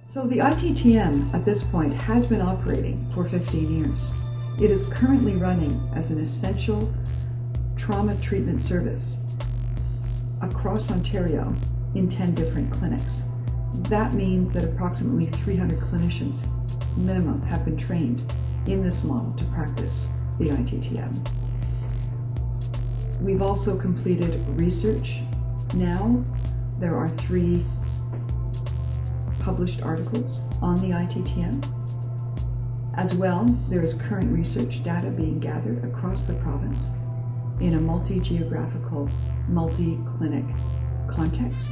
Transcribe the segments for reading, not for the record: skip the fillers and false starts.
So the ITTM at this point has been operating for 15 years. It is currently running as an essential trauma treatment service across Ontario in 10 different clinics. That means that approximately 300 clinicians minimum have been trained in this model to practice the ITTM. We've also completed research. Now there are 3 published articles on the ITTM. As well, there is current research data being gathered across the province in a multi-geographical, multi-clinic context,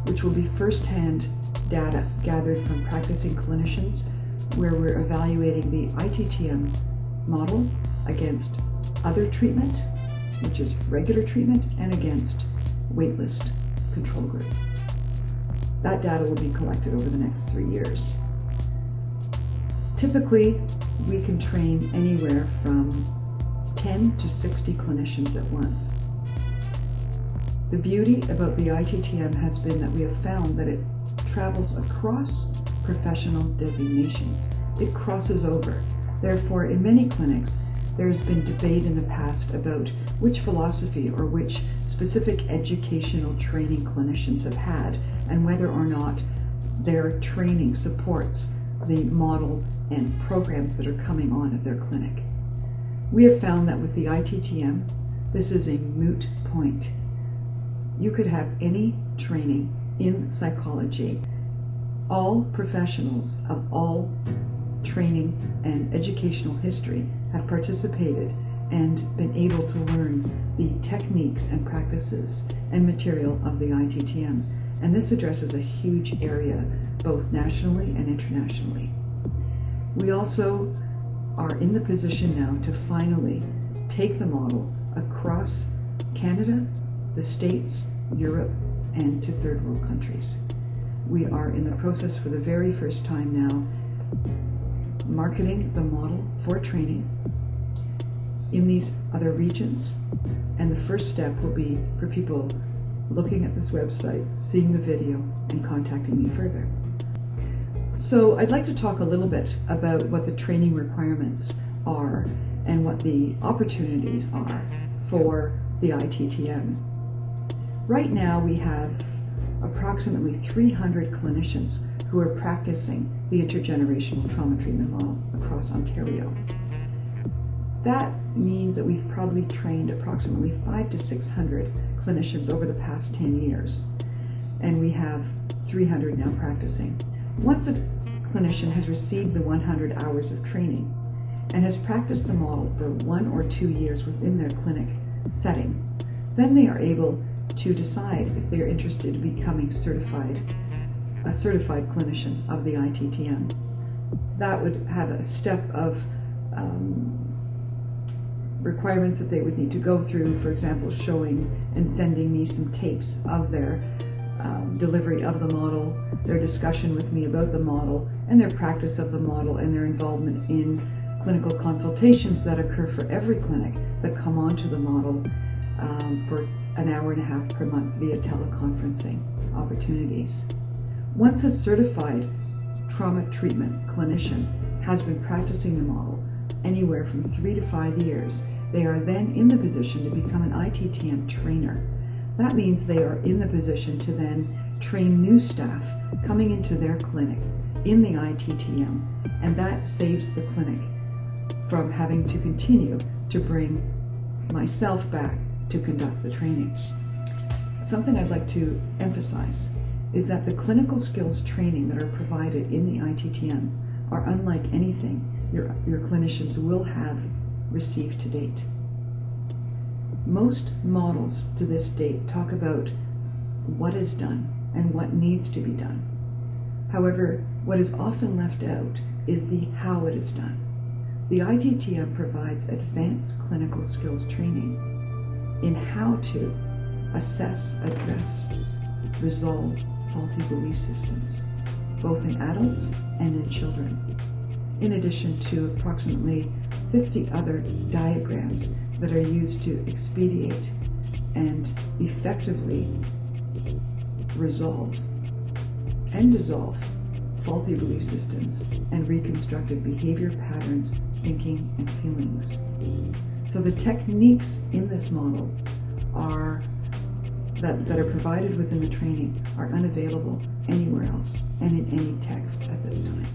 which will be first-hand data gathered from practicing clinicians, where we're evaluating the ITTM model against other treatment, which is regular treatment, and against waitlist control group. That data will be collected over the next 3 years. Typically, we can train anywhere from 10 to 60 clinicians at once. The beauty about the ITTM has been that we have found that it travels across professional designations. It crosses over. Therefore, in many clinics, there's been debate in the past about which philosophy or which specific educational training clinicians have had and whether or not their training supports the model and programs that are coming on at their clinic. We have found that with the ITTM, this is a moot point. You could have any training in psychology. All professionals of all training and educational history have participated and been able to learn the techniques and practices and material of the ITTM. And this addresses a huge area, both nationally and internationally. We also are in the position now to finally take the model across Canada, the States, Europe, and to third world countries. We are in the process for the very first time now marketing the model for training in these other regions, and the first step will be for people looking at this website, seeing the video, and contacting me further. So I'd like to talk a little bit about what the training requirements are and what the opportunities are for the ITTM. Right now we have approximately 300 clinicians who are practicing the intergenerational trauma treatment model across Ontario. That means that we've probably trained approximately 500 to 600 clinicians over the past 10 years, and we have 300 now practicing. Once a clinician has received the 100 hours of training and has practiced the model for 1 or 2 years within their clinic setting, then they are able to decide if they're interested in becoming a certified clinician of the ITTM. That would have a step of requirements that they would need to go through, for example, showing and sending me some tapes of their delivery of the model, their discussion with me about the model, and their practice of the model, and their involvement in clinical consultations that occur for every clinic that come onto the model for an hour and a half per month via teleconferencing opportunities. Once a certified trauma treatment clinician has been practicing the model anywhere from 3 to 5 years, they are then in the position to become an ITTM trainer. That means they are in the position to then train new staff coming into their clinic in the ITTM, and that saves the clinic from having to continue to bring myself back to conduct the training. Something I'd like to emphasize is that the clinical skills training that are provided in the ITTM are unlike anything your clinicians will have received to date. Most models to this date talk about what is done and what needs to be done. However, what is often left out is the how it is done. The ITTM provides advanced clinical skills training in how to assess, address, resolve faulty belief systems, both in adults and in children, in addition to approximately 50 other diagrams that are used to expedite and effectively resolve and dissolve faulty belief systems and reconstructed behavior patterns, thinking, and feelings. So the techniques in this model that are provided within the training are unavailable anywhere else and in any text at this time.